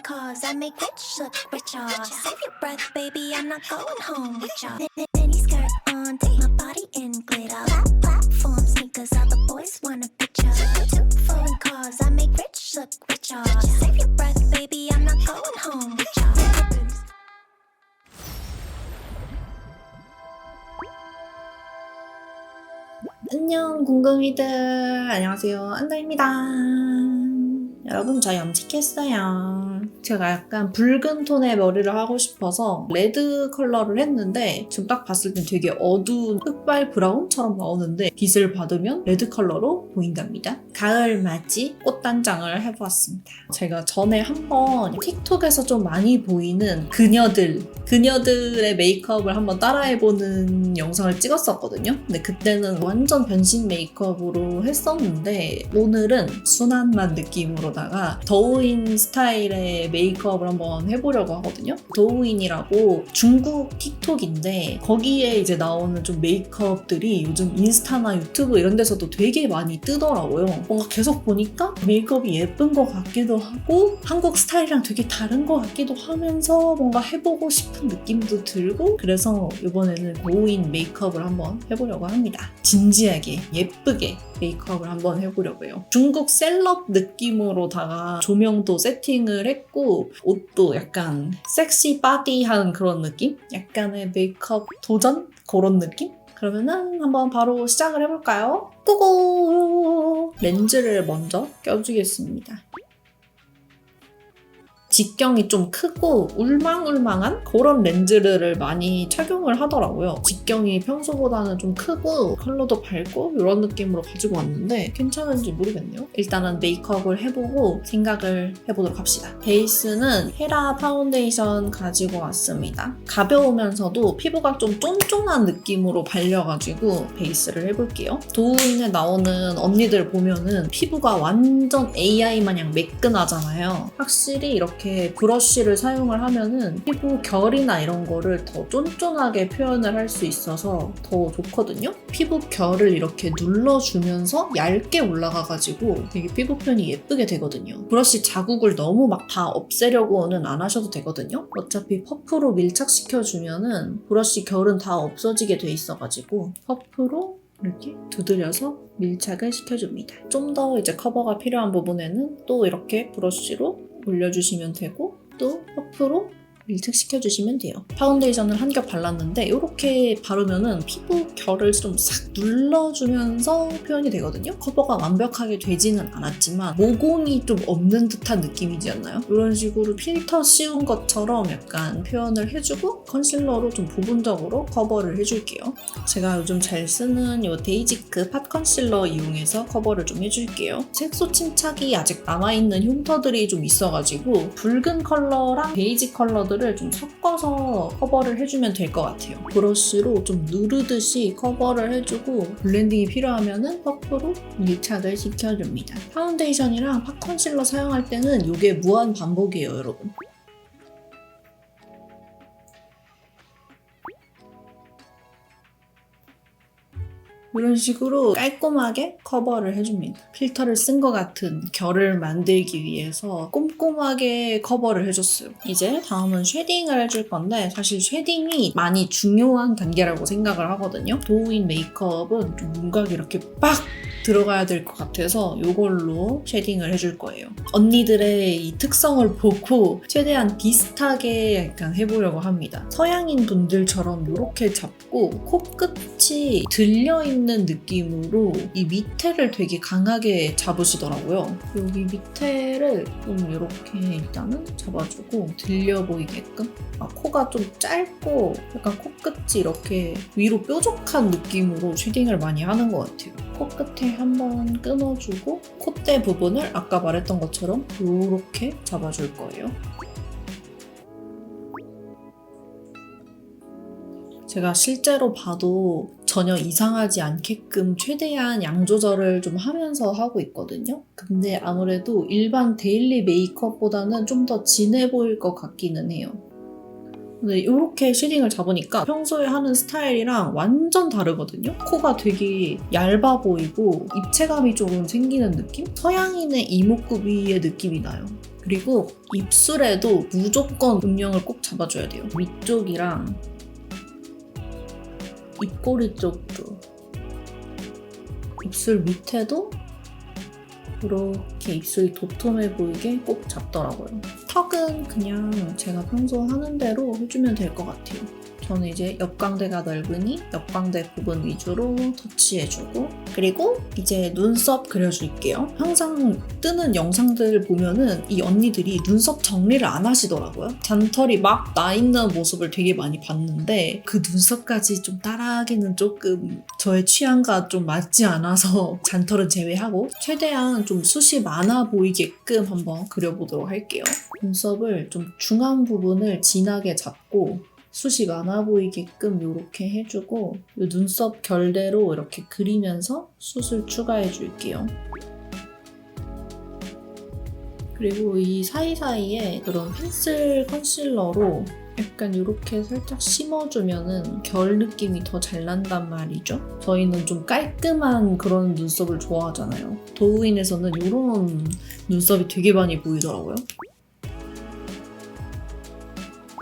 cars, I make rich look richer. Save your breath, baby, I'm not going home with ya. Mini skirt on, take my body in glitter. Platform sneakers, all the boys want a picture. Two foreign cars, I make rich look richer. Save your breath, baby, I'm not going home with ya. 안녕 궁금이들, 안녕하세요, 안다입니다. 여러분, 저 염색했어요. 제가 약간 붉은 톤의 머리를 하고 싶어서 레드 컬러를 했는데 지금 딱 봤을 땐 되게 어두운 흑발 브라운처럼 나오는데 빛을 받으면 레드 컬러로 보인답니다. 가을 맞이 꽃단장을 해보았습니다. 제가 전에 한번 틱톡에서 좀 많이 보이는 그녀들의 메이크업을 한번 따라해보는 영상을 찍었었거든요. 근데 그때는 완전 변신 메이크업으로 했었는데 오늘은 순한맛 느낌으로다가 더우인 스타일의 메이크업을 한번 해보려고 하거든요. 더우인이라고 중국 틱톡인데 거기에 이제 나오는 좀 메이크업들이 요즘 인스타나 유튜브 이런 데서도 되게 많이 뜨더라고요. 뭔가 계속 보니까 메이크업이 예쁜 것 같기도 하고 한국 스타일이랑 되게 다른 것 같기도 하면서 뭔가 해보고 싶은 느낌도 들고, 그래서 이번에는 더우인 메이크업을 한번 해보려고 합니다. 진지하게 예쁘게 메이크업을 한번 해보려고 해요. 중국 셀럽 느낌으로다가 조명도 세팅을 했고 옷도 약간 섹시 바디한 그런 느낌? 약간의 메이크업 도전? 그런 느낌? 그러면은 한번 바로 시작을 해볼까요? 고고! 렌즈를 먼저 껴주겠습니다. 직경이 좀 크고 울망울망한 그런 렌즈를 많이 착용을 하더라고요. 직경이 평소보다는 좀 크고 컬러도 밝고 이런 느낌으로 가지고 왔는데 괜찮은지 모르겠네요. 일단은 메이크업을 해보고 생각을 해보도록 합시다. 베이스는 헤라 파운데이션 가지고 왔습니다. 가벼우면서도 피부가 좀 쫀쫀한 느낌으로 발려가지고 베이스를 해볼게요. 도우인에 나오는 언니들 보면은 피부가 완전 AI 마냥 매끈하잖아요. 확실히 이렇게 브러쉬를 사용을 하면은 피부 결이나 이런 거를 더 쫀쫀하게 표현을 할 수 있어서 더 좋거든요. 피부 결을 이렇게 눌러주면서 얇게 올라가가지고 되게 피부 표현이 예쁘게 되거든요. 브러쉬 자국을 너무 막 다 없애려고는 안 하셔도 되거든요. 어차피 퍼프로 밀착시켜주면은 브러쉬 결은 다 없어지게 돼 있어가지고 퍼프로 이렇게 두드려서 밀착을 시켜줍니다. 좀 더 이제 커버가 필요한 부분에는 또 이렇게 브러쉬로 올려주시면 되고 또 퍼프로 밀착시켜주시면 돼요. 파운데이션을 한 겹 발랐는데 이렇게 바르면은 피부 결을 좀 싹 눌러주면서 표현이 되거든요. 커버가 완벽하게 되지는 않았지만 모공이 좀 없는 듯한 느낌이지 않나요? 이런 식으로 필터 씌운 것처럼 약간 표현을 해주고 컨실러로 좀 부분적으로 커버를 해줄게요. 제가 요즘 잘 쓰는 이 데이지크 팟 컨실러 이용해서 커버를 좀 해줄게요. 색소 침착이 아직 남아있는 흉터들이 좀 있어가지고 붉은 컬러랑 베이지 컬러들 좀 섞어서 커버를 해주면 될 것 같아요. 브러쉬로 좀 누르듯이 커버를 해주고 블렌딩이 필요하면 퍼프로 밀착을 시켜줍니다. 파운데이션이랑 팟 컨실러 사용할 때는 이게 무한 반복이에요, 여러분. 이런 식으로 깔끔하게 커버를 해줍니다. 필터를 쓴 것 같은 결을 만들기 위해서 꼼꼼하게 커버를 해줬어요. 이제 다음은 쉐딩을 해줄 건데 사실 쉐딩이 많이 중요한 단계라고 생각을 하거든요. 도우인 메이크업은 좀 윤곽이 이렇게 빡 들어가야 될 것 같아서 이걸로 쉐딩을 해줄 거예요. 언니들의 이 특성을 보고 최대한 비슷하게 약간 해보려고 합니다. 서양인 분들처럼 이렇게 잡고 코끝이 들려있는 느낌으로 이 밑에를 되게 강하게 잡으시더라고요. 여기 밑에를 좀 이렇게 일단은 잡아주고 들려 보이게끔. 코가 좀 짧고 약간 코끝이 이렇게 위로 뾰족한 느낌으로 쉐딩을 많이 하는 것 같아요. 코끝에 한번 끊어주고 콧대 부분을 아까 말했던 것처럼 이렇게 잡아줄 거예요. 제가 실제로 봐도 전혀 이상하지 않게끔 최대한 양 조절을 좀 하면서 하고 있거든요. 근데 아무래도 일반 데일리 메이크업보다는 좀 더 진해 보일 것 같기는 해요. 근데 이렇게 쉐딩을 잡으니까 평소에 하는 스타일이랑 완전 다르거든요. 코가 되게 얇아 보이고 입체감이 조금 생기는 느낌? 서양인의 이목구비의 느낌이 나요. 그리고 입술에도 무조건 음영을 꼭 잡아줘야 돼요. 위쪽이랑 입꼬리 쪽도, 입술 밑에도 이렇게 입술이 도톰해 보이게 꼭 잡더라고요. 턱은 그냥 제가 평소 하는 대로 해주면 될 것 같아요. 저는 이제 옆광대가 넓으니 옆광대 부분 위주로 터치해주고, 그리고 이제 눈썹 그려줄게요. 항상 뜨는 영상들 보면은 이 언니들이 눈썹 정리를 안 하시더라고요. 잔털이 막 나 있는 모습을 되게 많이 봤는데 그 눈썹까지 좀 따라하기는 조금 저의 취향과 좀 맞지 않아서 잔털은 제외하고 최대한 좀 숱이 많아 보이게끔 한번 그려보도록 할게요. 눈썹을 좀 중앙 부분을 진하게 잡고 숱이 많아 보이게끔 이렇게 해주고 이 눈썹 결대로 이렇게 그리면서 숱을 추가해 줄게요. 그리고 이 사이사이에 그런 펜슬 컨실러로 약간 이렇게 살짝 심어주면은 결 느낌이 더 잘 난단 말이죠. 저희는 좀 깔끔한 그런 눈썹을 좋아하잖아요. 도우인에서는 이런 눈썹이 되게 많이 보이더라고요.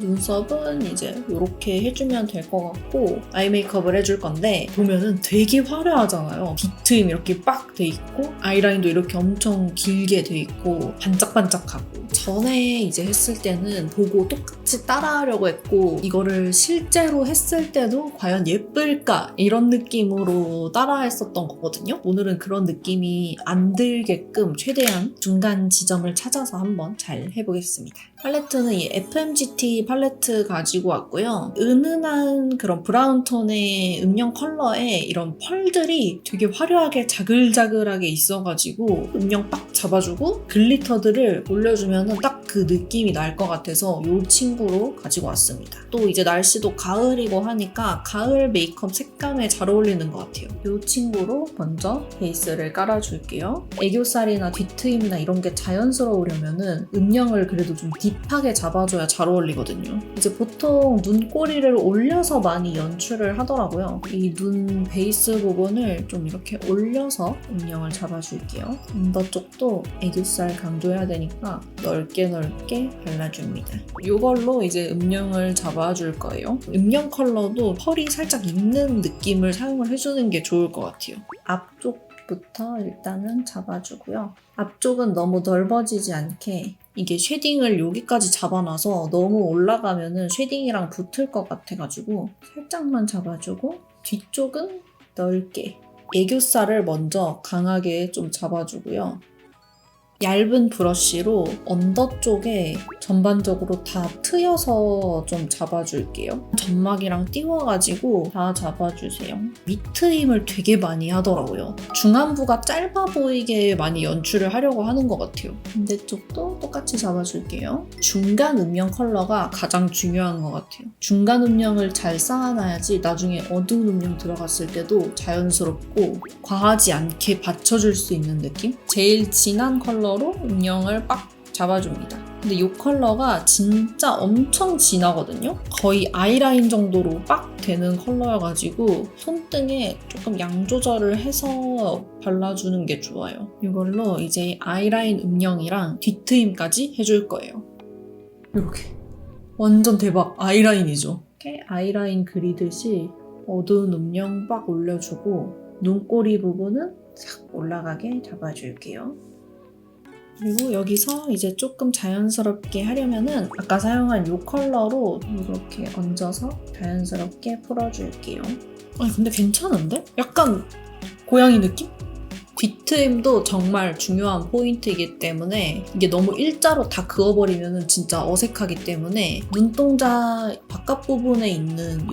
눈썹은 이제 이렇게 해주면 될 것 같고 아이 메이크업을 해줄 건데 보면은 되게 화려하잖아요. 빗트임 이렇게 빡 돼 있고 아이라인도 이렇게 엄청 길게 돼 있고 반짝반짝하고 전에 이제 했을 때는 보고 똑같이 따라하려고 했고 이거를 실제로 했을 때도 과연 예쁠까 이런 느낌으로 따라했었던 거거든요. 오늘은 그런 느낌이 안 들게끔 최대한 중간 지점을 찾아서 한번 잘 해보겠습니다. 팔레트는 이 FMGT 팔레트 가지고 왔고요. 은은한 그런 브라운 톤의 음영 컬러에 이런 펄들이 되게 화려하게 자글자글하게 있어가지고 음영 빡 잡아주고 글리터들을 올려주면 딱 그 느낌이 날 것 같아서 이 친구로 가지고 왔습니다. 또 이제 날씨도 가을이고 하니까 가을 메이크업 색감에 잘 어울리는 것 같아요. 이 친구로 먼저 베이스를 깔아줄게요. 애교살이나 뒤트임이나 이런 게 자연스러우려면은 음영을 그래도 좀 딥하게 잡아줘야 잘 어울리거든요. 이제 보통 눈꼬리를 올려서 많이 연출을 하더라고요. 이 눈 베이스 부분을 좀 이렇게 올려서 음영을 잡아줄게요. 언더 쪽도 애교살 강조해야 되니까 넓게 발라줍니다. 이걸로 이제 음영을 잡아줄 거예요. 음영 컬러도 펄이 살짝 있는 느낌을 사용을 해주는 게 좋을 것 같아요. 앞쪽부터 일단은 잡아주고요. 앞쪽은 너무 넓어지지 않게 이게 쉐딩을 여기까지 잡아놔서 너무 올라가면은 쉐딩이랑 붙을 것 같아가지고 살짝만 잡아주고 뒤쪽은 넓게 애교살을 먼저 강하게 좀 잡아주고요. 얇은 브러쉬로 언더 쪽에 전반적으로 다 트여서 좀 잡아줄게요. 점막이랑 띄워가지고 다 잡아주세요. 밑트임을 되게 많이 하더라고요. 중안부가 짧아 보이게 많이 연출을 하려고 하는 것 같아요. 반대쪽도 똑같이 잡아줄게요. 중간 음영 컬러가 가장 중요한 것 같아요. 중간 음영을 잘 쌓아놔야지 나중에 어두운 음영 들어갔을 때도 자연스럽고 과하지 않게 받쳐줄 수 있는 느낌? 제일 진한 컬러로 음영을 빡 잡아줍니다. 근데 이 컬러가 진짜 엄청 진하거든요? 거의 아이라인 정도로 빡 되는 컬러여가지고 손등에 조금 양 조절을 해서 발라주는 게 좋아요. 이걸로 이제 아이라인 음영이랑 뒤트임까지 해줄 거예요. 이렇게 완전 대박 아이라인이죠. 이렇게 아이라인 그리듯이 어두운 음영 빡 올려주고 눈꼬리 부분은 싹 올라가게 잡아줄게요. 그리고 여기서 이제 조금 자연스럽게 하려면은 아까 사용한 이 컬러로 이렇게 얹어서 자연스럽게 풀어줄게요. 아니 근데 괜찮은데? 약간 고양이 느낌? 뒤트임도 정말 중요한 포인트이기 때문에 이게 너무 일자로 다 그어버리면 진짜 어색하기 때문에 눈동자 바깥 부분에 있는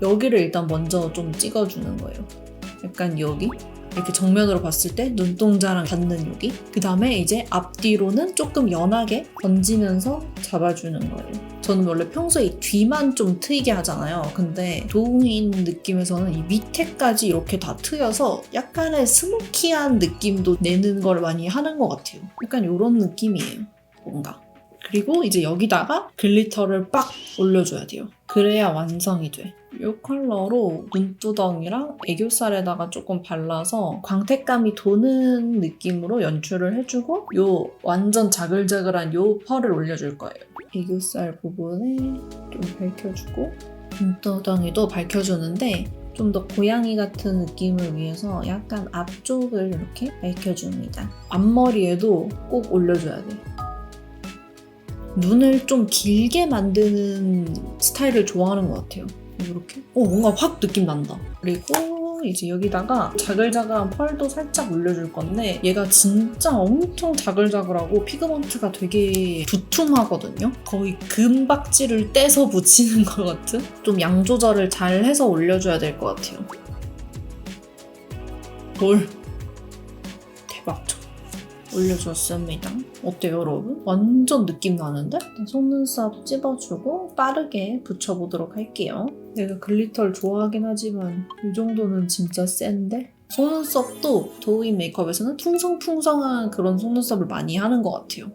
여기를 일단 먼저 좀 찍어주는 거예요. 약간 여기? 이렇게 정면으로 봤을 때 눈동자랑 닿는 여기. 그 다음에 이제 앞뒤로는 조금 연하게 던지면서 잡아주는 거예요. 저는 원래 평소에 이 뒤만 좀 트이게 하잖아요. 근데 도우인 느낌에서는 이 밑에까지 이렇게 다 트여서 약간의 스모키한 느낌도 내는 걸 많이 하는 것 같아요. 약간 이런 느낌이에요. 뭔가. 그리고 이제 여기다가 글리터를 빡 올려줘야 돼요. 그래야 완성이 돼. 이 컬러로 눈두덩이랑 애교살에다가 조금 발라서 광택감이 도는 느낌으로 연출을 해주고 요 완전 자글자글한 요 펄을 올려줄 거예요. 애교살 부분에 좀 밝혀주고 눈두덩이도 밝혀주는데 좀 더 고양이 같은 느낌을 위해서 약간 앞쪽을 이렇게 밝혀줍니다. 앞머리에도 꼭 올려줘야 돼. 눈을 좀 길게 만드는 스타일을 좋아하는 것 같아요. 이렇게. 뭔가 확 느낌 난다. 그리고 이제 여기다가 자글자글한 펄도 살짝 올려줄 건데 얘가 진짜 엄청 자글자글하고 피그먼트가 되게 두툼하거든요. 거의 금박지를 떼서 붙이는 것 같은? 좀 양 조절을 잘 해서 올려줘야 될 것 같아요. 볼. 대박. 올려줬습니다. 어때요, 여러분? 완전 느낌 나는데? 속눈썹 찝어주고 빠르게 붙여보도록 할게요. 내가 글리터를 좋아하긴 하지만 이 정도는 진짜 센데? 속눈썹도 도우인 메이크업에서는 풍성풍성한 그런 속눈썹을 많이 하는 것 같아요.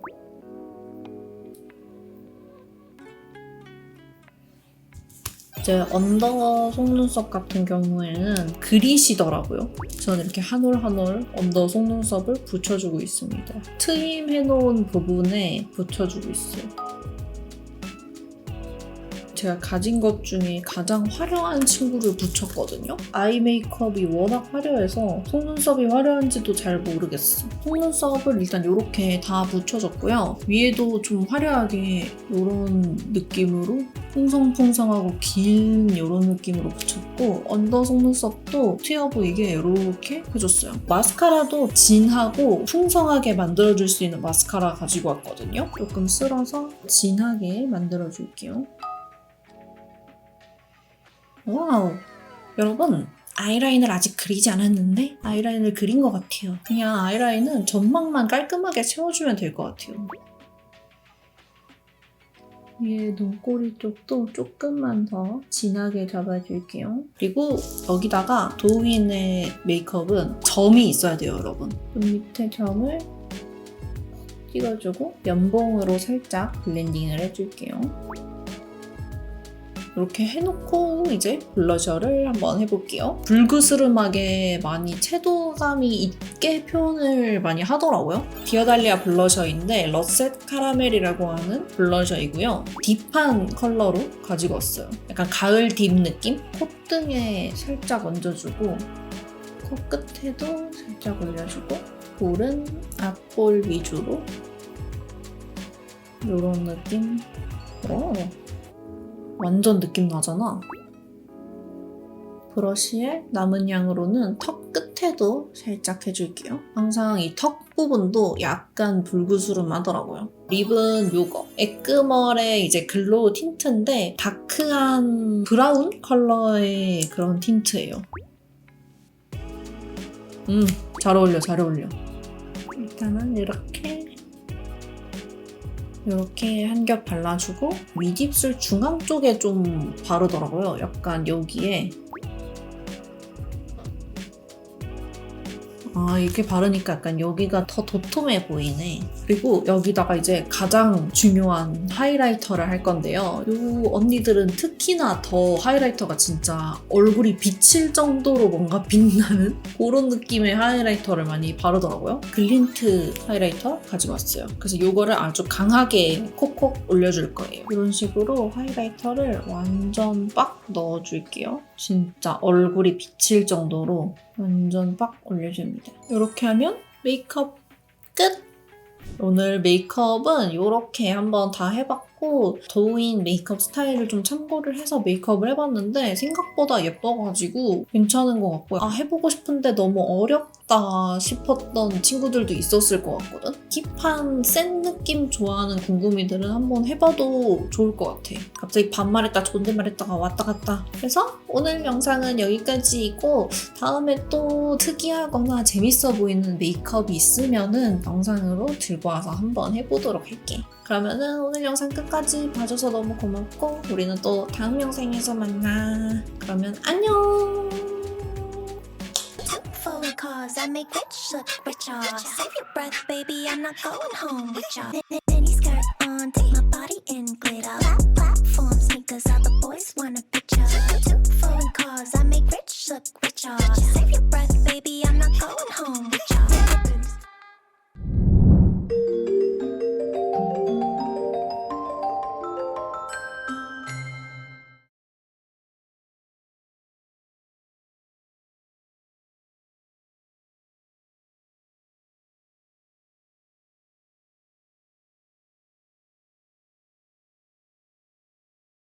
이제 언더 속눈썹 같은 경우에는 그리시더라고요. 저는 이렇게 한 올 한 올 언더 속눈썹을 붙여주고 있습니다. 트임 해놓은 부분에 붙여주고 있어요. 제가 가진 것 중에 가장 화려한 친구를 붙였거든요. 아이 메이크업이 워낙 화려해서 속눈썹이 화려한지도 잘 모르겠어. 속눈썹을 일단 이렇게 다 붙여줬고요. 위에도 좀 화려하게 이런 느낌으로 풍성풍성하고 긴 이런 느낌으로 붙였고 언더 속눈썹도 튀어 보이게 이렇게 해줬어요. 마스카라도 진하고 풍성하게 만들어줄 수 있는 마스카라 가지고 왔거든요. 조금 쓸어서 진하게 만들어줄게요. 와우! 여러분, 아이라인을 아직 그리지 않았는데 아이라인을 그린 것 같아요. 그냥 아이라인은 점막만 깔끔하게 채워주면 될 것 같아요. 위에 눈꼬리 쪽도 조금만 더 진하게 잡아줄게요. 그리고 여기다가 도우인의 메이크업은 점이 있어야 돼요, 여러분. 눈 밑에 점을 찍어주고 면봉으로 살짝 블렌딩을 해줄게요. 이렇게 해놓고 이제 블러셔를 한번 해볼게요. 불그스름하게 많이 채도감이 있게 표현을 많이 하더라고요. 디어달리아 블러셔인데 러셋 카라멜이라고 하는 블러셔이고요. 딥한 컬러로 가지고 왔어요. 약간 가을 딥 느낌? 콧등에 살짝 얹어주고 코끝에도 살짝 올려주고 볼은 앞볼 위주로 이런 느낌. 완전 느낌 나잖아. 브러쉬에 남은 양으로는 턱 끝에도 살짝 해줄게요. 항상 이 턱 부분도 약간 불구스름하더라고요. 립은 요거. 에끄멀의 이제 글로우 틴트인데 다크한 브라운 컬러의 그런 틴트예요. 잘 어울려, 잘 어울려. 일단은 이렇게 한 겹 발라주고 윗입술 중앙 쪽에 좀 바르더라고요. 약간 여기에 이렇게 바르니까 약간 여기가 더 도톰해 보이네. 그리고 여기다가 이제 가장 중요한 하이라이터를 할 건데요. 이 언니들은 특히나 더 하이라이터가 진짜 얼굴이 비칠 정도로 뭔가 빛나는 그런 느낌의 하이라이터를 많이 바르더라고요. 글린트 하이라이터 가지고 왔어요. 그래서 이거를 아주 강하게 콕콕 올려줄 거예요. 이런 식으로 하이라이터를 완전 빡 넣어줄게요. 진짜 얼굴이 비칠 정도로 완전 빡 올려줍니다. 이렇게 하면 메이크업 끝! 오늘 메이크업은 이렇게 한번 다 해봤고 도우인 메이크업 스타일을 좀 참고를 해서 메이크업을 해봤는데 생각보다 예뻐가지고 괜찮은 것 같고요. 해보고 싶은데 너무 어렵다 싶었던 친구들도 있었을 것 같거든? 힙한 센 느낌 좋아하는 궁금이들은 한번 해봐도 좋을 것 같아. 갑자기 반말했다 존댓말했다가 왔다 갔다 해서 오늘 영상은 여기까지이고 다음에 또 특이하거나 재밌어 보이는 메이크업이 있으면은 영상으로 들고 와서 한번 해보도록 할게. 그러면은 오늘 영상 끝까지 봐줘서 너무 고맙고 우리는 또 다음 영상에서 만나. 그러면 안녕! Cause I make rich look richer. Save your breath, baby, I'm not going home with ya.